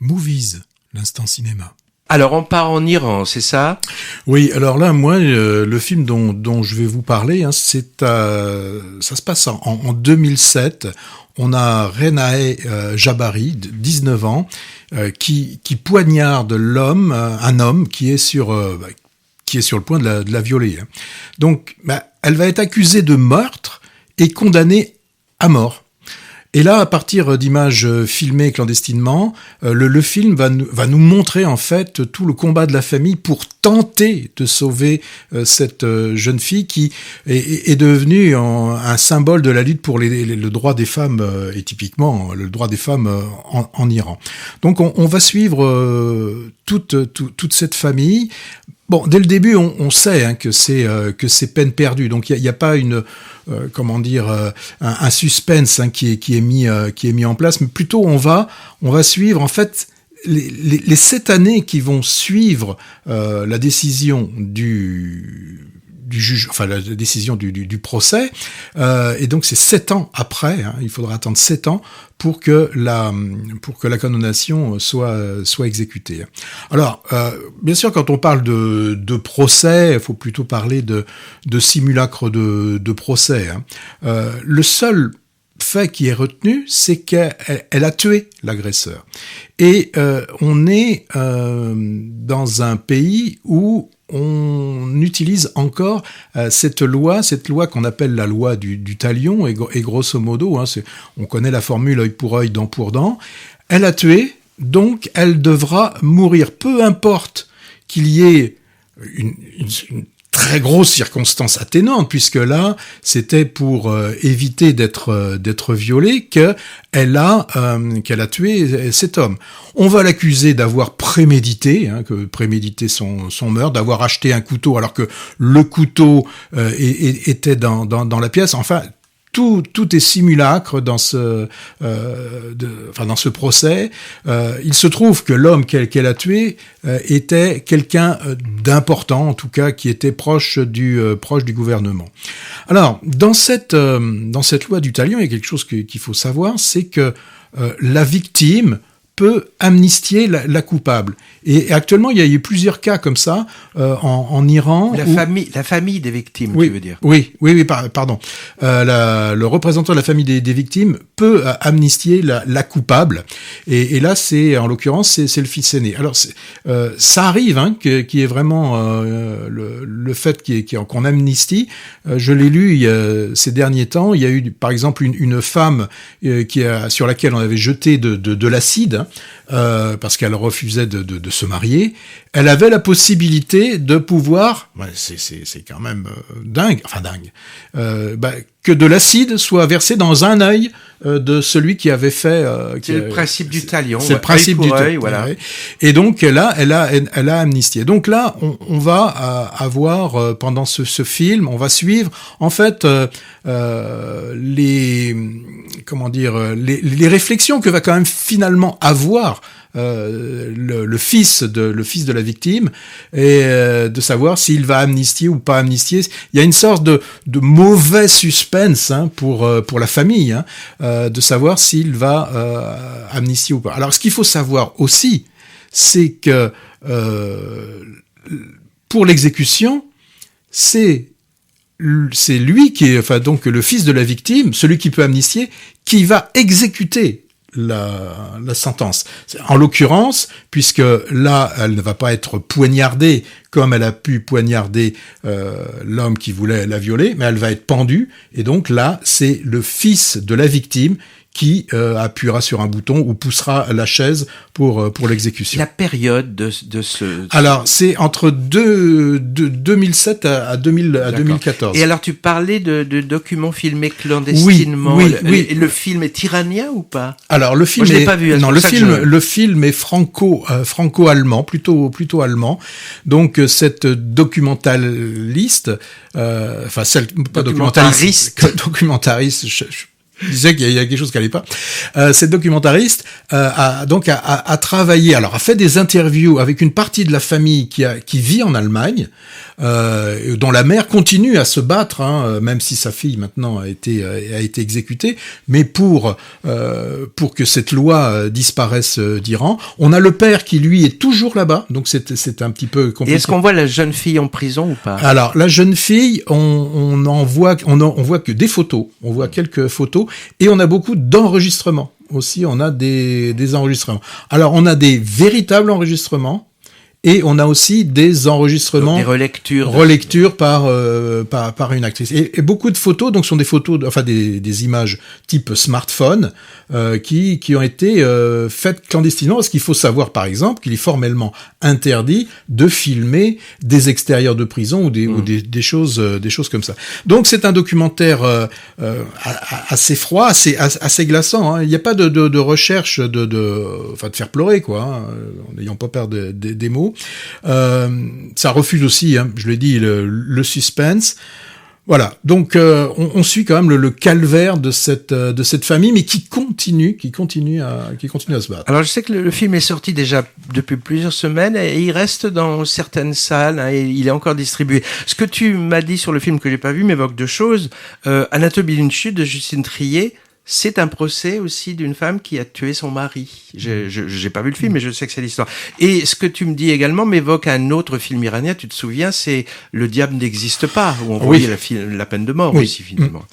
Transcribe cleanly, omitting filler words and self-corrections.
Movies, l'instant cinéma. Alors, on part en Iran, c'est ça ? Oui, alors là, moi, le film dont je vais vous parler, ça se passe en 2007. On a Renae Jabari, de 19 ans, qui poignarde un homme qui est sur le point de la violer. Donc, elle va être accusée de meurtre et condamnée à mort. Et là, à partir d'images filmées clandestinement, le film va nous montrer en fait tout le combat de la famille pour tenter de sauver cette jeune fille qui est devenue un symbole de la lutte pour le droit des femmes et typiquement le droit des femmes en Iran. Donc on va suivre toute cette famille. Bon, dès le début, on sait que c'est peine perdue. Donc il y a pas un suspense qui est mis en place, mais plutôt on va suivre en fait les 7 années qui vont suivre la décision du juge, enfin la décision du procès, et donc c'est 7 ans après, il faudra attendre 7 ans pour que la condamnation soit exécutée. Alors, bien sûr, quand on parle de procès, il faut plutôt parler de simulacre de procès. Le seul fait qui est retenu, c'est qu'elle a tué l'agresseur. Et on est dans un pays où on utilise encore cette loi qu'on appelle la loi du talion, et grosso modo, on connaît la formule œil pour œil, dent pour dent. Elle a tué, donc elle devra mourir, peu importe qu'il y ait une très grosse circonstance atténuante, puisque là, c'était pour éviter d'être violée qu'elle a tué cet homme. On va l'accuser d'avoir prémédité son meurtre, d'avoir acheté un couteau alors que le couteau était dans la pièce. Enfin, tout est simulacre dans ce procès. Il se trouve que l'homme qu'elle a tué était quelqu'un d'important, en tout cas qui était proche du gouvernement. Alors, dans cette loi du talion, il y a quelque chose qu'il faut savoir, c'est que la victime peut amnistier la coupable. Et actuellement, il y a eu plusieurs cas comme ça en Iran. La famille des victimes, oui, tu veux dire ? Oui, pardon. Le représentant de la famille des victimes peut amnistier la coupable. Et là, en l'occurrence, c'est le fils aîné. Alors, ça arrive, qu'il y ait vraiment le fait qu'on amnistie. Je l'ai lu ces derniers temps. Il y a eu, par exemple, une femme sur laquelle on avait jeté de l'acide, parce qu'elle refusait de se marier. Elle avait la possibilité de pouvoir, c'est quand même dingue, que de l'acide soit versé dans un œil de celui qui avait fait. C'est le principe du talion. C'est le principe du talion. Voilà. Et donc elle a amnistié. Donc là, on va avoir pendant ce film, on va suivre en fait les réflexions que va quand même finalement avoir le fils de la victime, et de savoir s'il va amnistier ou pas amnistier. Il y a une sorte de mauvais suspense pour la famille, de savoir s'il va amnistier ou pas. Alors, ce qu'il faut savoir aussi, c'est que pour l'exécution, c'est lui qui est, donc le fils de la victime, celui qui peut amnistier, qui va exécuter la sentence. En l'occurrence, puisque là, elle ne va pas être poignardée comme elle a pu poignarder l'homme qui voulait la violer, mais elle va être pendue, et donc là, c'est le fils de la victime qui appuiera sur un bouton ou poussera la chaise pour l'exécution. La période de ce... Alors, c'est entre 2007 à 2014. Et alors, tu parlais de documents filmés clandestinement. Oui. Le film est iranien ou pas ? Alors, le film je l'ai pas vu. Non, le film est franco-allemand, plutôt allemand. Donc, cette documentaliste, documentariste, disait qu'il y a quelque chose qui allait pas. Cette documentariste a travaillé, alors a fait des interviews avec une partie de la famille qui vit en Allemagne, dont la mère continue à se battre, même si sa fille maintenant a été exécutée, mais pour que cette loi disparaisse d'Iran. On a le père qui lui est toujours là-bas, donc c'est un petit peu compliqué. Et est-ce qu'on voit la jeune fille en prison ou pas? Alors la jeune fille, on voit que des photos, on voit quelques photos, et on a beaucoup d'enregistrements aussi. On a des enregistrements. Alors on a des véritables enregistrements. Et on a aussi des enregistrements, des relectures par une actrice. Et beaucoup de photos, donc sont des photos, des images type smartphone, qui ont été faites clandestinement. Parce qu'il faut savoir, par exemple, qu'il est formellement interdit de filmer des extérieurs de prison ou des choses comme ça. Donc c'est un documentaire assez froid, assez glaçant. Il n'y a pas de recherche de faire pleurer, quoi, en n'ayant pas peur des mots. Ça refuse aussi, je l'ai dit, le suspense. Voilà, donc on suit quand même le calvaire de cette famille, mais qui continue à se battre. Alors je sais que le film est sorti déjà depuis plusieurs semaines et il reste dans certaines salles, et il est encore distribué. Ce que tu m'as dit sur le film que j'ai pas vu m'évoque deux choses. Anatomie d'une chute de Justine Triet. C'est un procès aussi d'une femme qui a tué son mari. J'ai pas vu le film, mais je sais que c'est l'histoire. Et ce que tu me dis également m'évoque un autre film iranien, tu te souviens, c'est Le diable n'existe pas, où on voyait la peine de mort aussi, finalement.